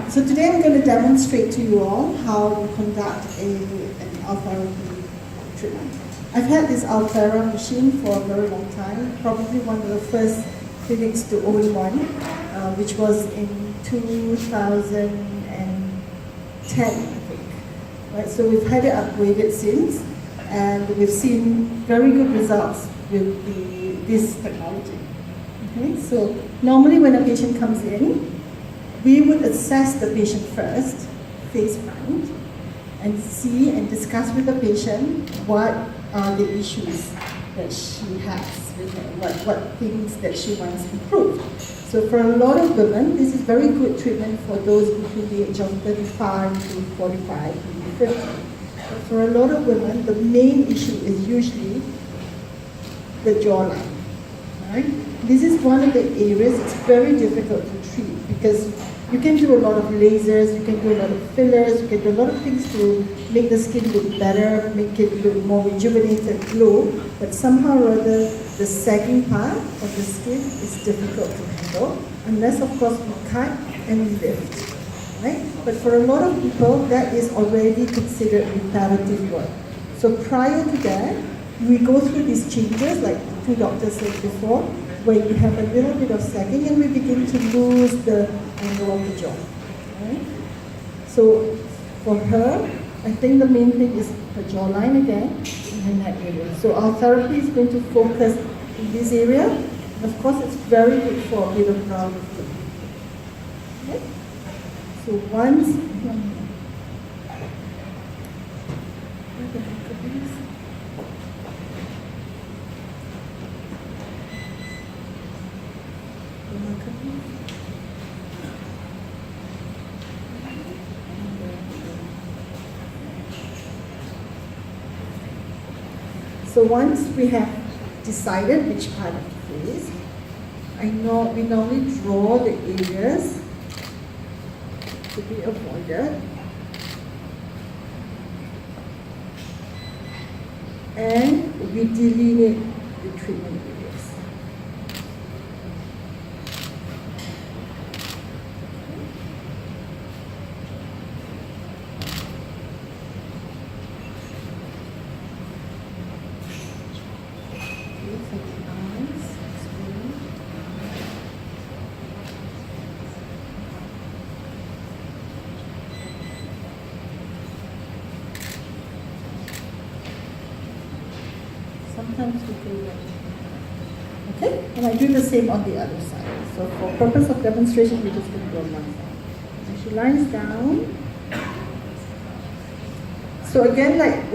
So today I'm going to demonstrate to you all how we conduct an Ultherapy treatment. I've had this Ulthera machine for a very long time, probably one of the first clinics to own one, which was in 2010, I think. Right, so we've had it upgraded since, and we've seen very good results with this technology. Okay, so normally when a patient comes in, we would assess the patient first, face front, and see and discuss with the patient what are the issues that she has with her, what things that she wants improved. So for a lot of women, this is very good treatment for those between the age of 35 to 45, maybe 50. But for a lot of women, the main issue is usually the jawline. Right? This is one of the areas it's very difficult to treat because you can do a lot of lasers, you can do a lot of fillers, you can do a lot of things to make the skin look better, make it look more rejuvenated, glow, but somehow or other the sagging part of the skin is difficult to handle, unless of course we cut and we lift. Right? But for a lot of people, that is already considered reparative work. So prior to that, we go through these changes, like the two doctors said before, where you have a little bit of sagging and we begin to lose the angle of the jaw. Right? So for her, I think the main thing is the jawline again in that area. So our therapy is going to focus in this area. And of course, it's very good for a bit of brow lifting. Okay? So once So once we have decided which part of the face, we normally draw the areas to be avoided, and we delineate the treatment areas. Sometimes we do that. Okay? And I do the same on the other side. So for purpose of demonstration, we're just going to go on one side. And she lies down. So again, like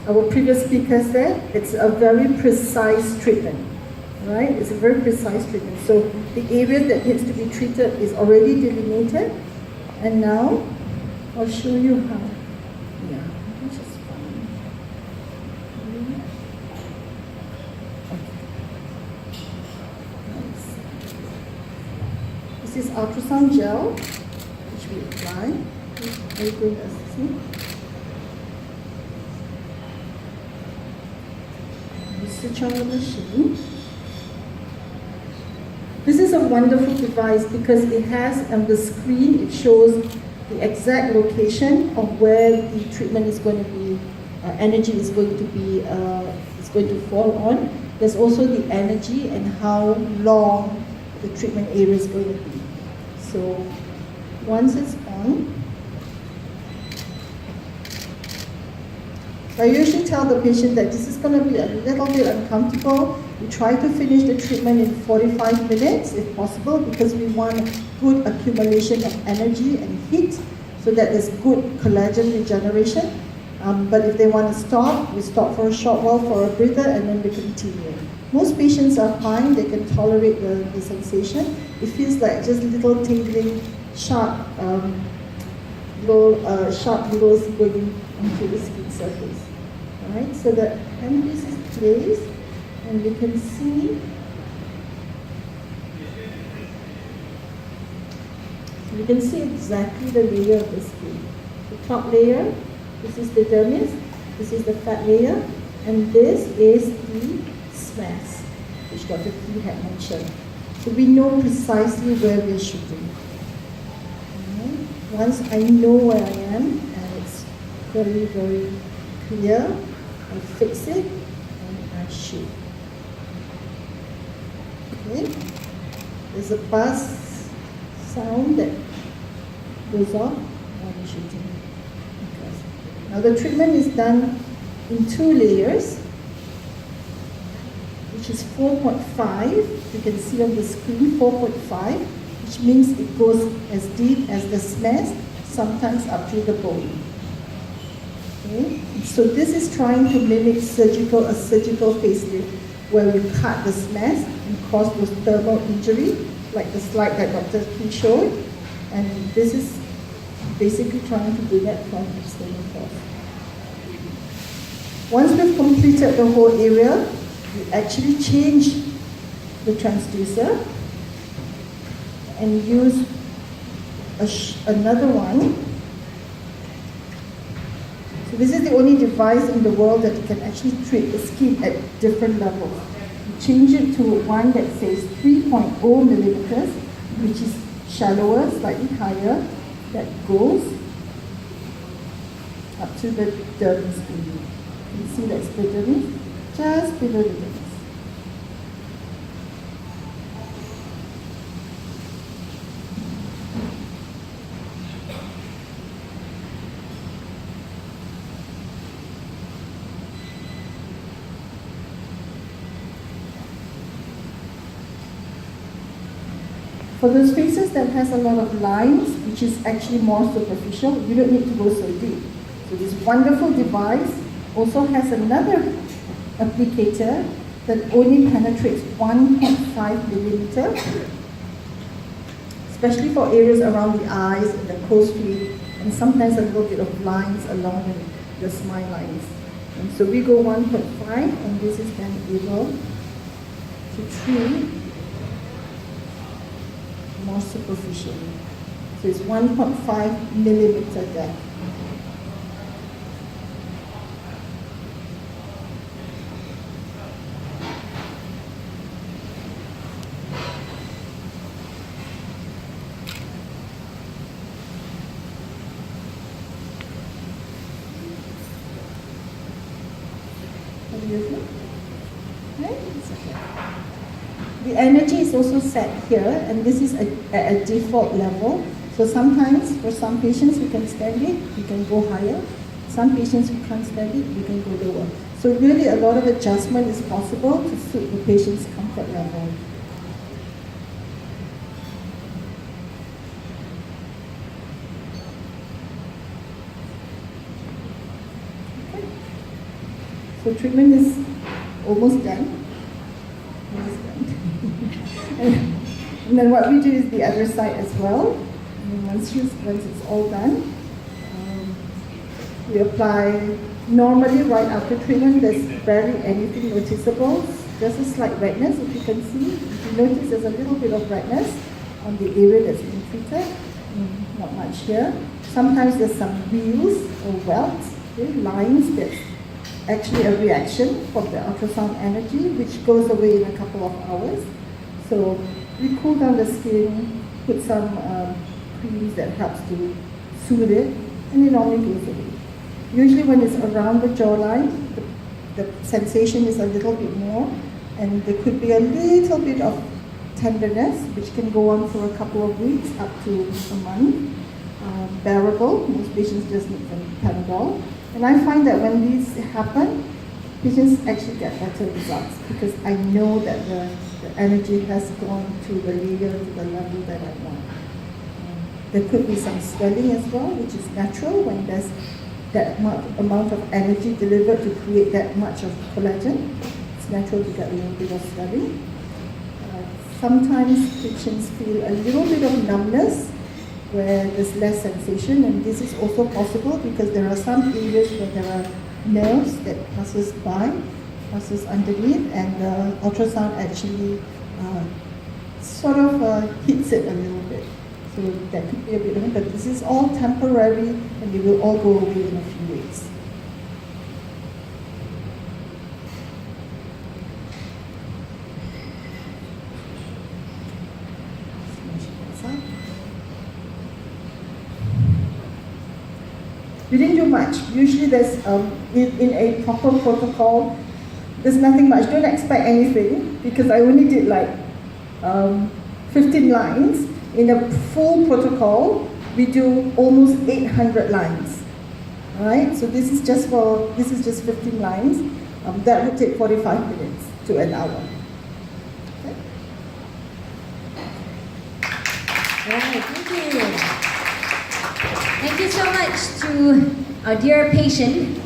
our previous speaker said, it's a very precise treatment. Right? It's a very precise treatment. So the area that needs to be treated is already delineated. And now I'll show you how. Yeah, which is fine. This is ultrasound gel, which we apply. Very good, see? We switch on the machine. This is a wonderful device because it has on the screen, it shows the exact location of where the treatment is going to be, energy is going to be, is going to fall on. There's also the energy and how long the treatment area is going to be. So once it's on, I usually tell the patient that this is going to be a little bit uncomfortable. We try to finish the treatment in 45 minutes if possible because we want good accumulation of energy and heat so that there's good collagen regeneration. But if they want to stop, we stop for a short while for a breather and then we continue. Most patients are fine, they can tolerate the sensation. It feels like just little tingling, sharp needles going into the skin surface. Alright, so the handpiece is placed and you can see exactly the layer of the skin. The top layer, this is the dermis, this is the fat layer, and this is the SMAS, which Dr. P had mentioned. So we know precisely where we're shooting. Once I know where I am and it's very, very clear, I fix it and I shoot. Okay? There's a buzz sound that goes off while you're shooting. Okay. Now the treatment is done in 2 layers, which is 4.5. You can see on the screen 4.5, which means it goes as deep as the smash, sometimes up to the bone. Okay? So this is trying to mimic a surgical facelift, where we cut the smash and cause those thermal injury, like the slide that Dr. P showed. And this is basically trying to do that from external force. Once we've completed the whole area, we actually change the transducer and use another one. So this is the only device in the world that can actually treat the skin at different levels. We change it to one that says 3.0 millimeters, which is shallower, slightly higher, that goes up to the dermis skin. You can see that's the dermis, just below the dermis. For those faces that has a lot of lines, which is actually more superficial, you don't need to go so deep. So this wonderful device also has another applicator that only penetrates 1.5 millimeter, especially for areas around the eyes and the crow's feet, and sometimes a little bit of lines along the smile lines. And so we go 1.5, and this is then able to treat more superficially. So it's 1.5 millimeter depth. The energy is also set here, and this is at a default level. So sometimes, for some patients, we can stand it, we can go higher. Some patients who can't stand it, we can go lower. So really a lot of adjustment is possible to suit the patient's comfort level. Okay. So treatment is almost done. And then what we do is the other side as well. And once it's all done, we apply normally right after treatment. There's barely anything noticeable. Just a slight redness, if you can see. If you notice, there's a little bit of redness on the area that's been treated. Not much here. Sometimes there's some wheals or welts, okay, lines that's actually a reaction from the ultrasound energy, which goes away in a couple of hours. So we cool down the skin, put some creams that helps to soothe it, and it normally goes away. Usually when it's around the jawline, the sensation is a little bit more, and there could be a little bit of tenderness, which can go on for a couple of weeks, up to a month. Bearable, most patients just need some Panadol. And I find that when these happen, patients actually get better results, because I know that the energy has gone to the layer, to the level that I want. There could be some swelling as well, which is natural when there's that amount of energy delivered to create that much of collagen. It's natural to get a little bit of swelling. Sometimes patients feel a little bit of numbness where there's less sensation, and this is also possible because there are some areas where there are nerves that passes underneath, and the ultrasound actually sort of hits it a little bit. So that could be a bit of it, but this is all temporary, and it will all go away in a few weeks. We didn't do much. Usually there's, in a proper protocol, there's nothing much. Don't expect anything, because I only did like 15 lines. In a full protocol, we do almost 800 lines. All right, so this is just 15 lines. That would take 45 minutes to an hour. Okay. All right, thank you. Thank you so much to our dear patient.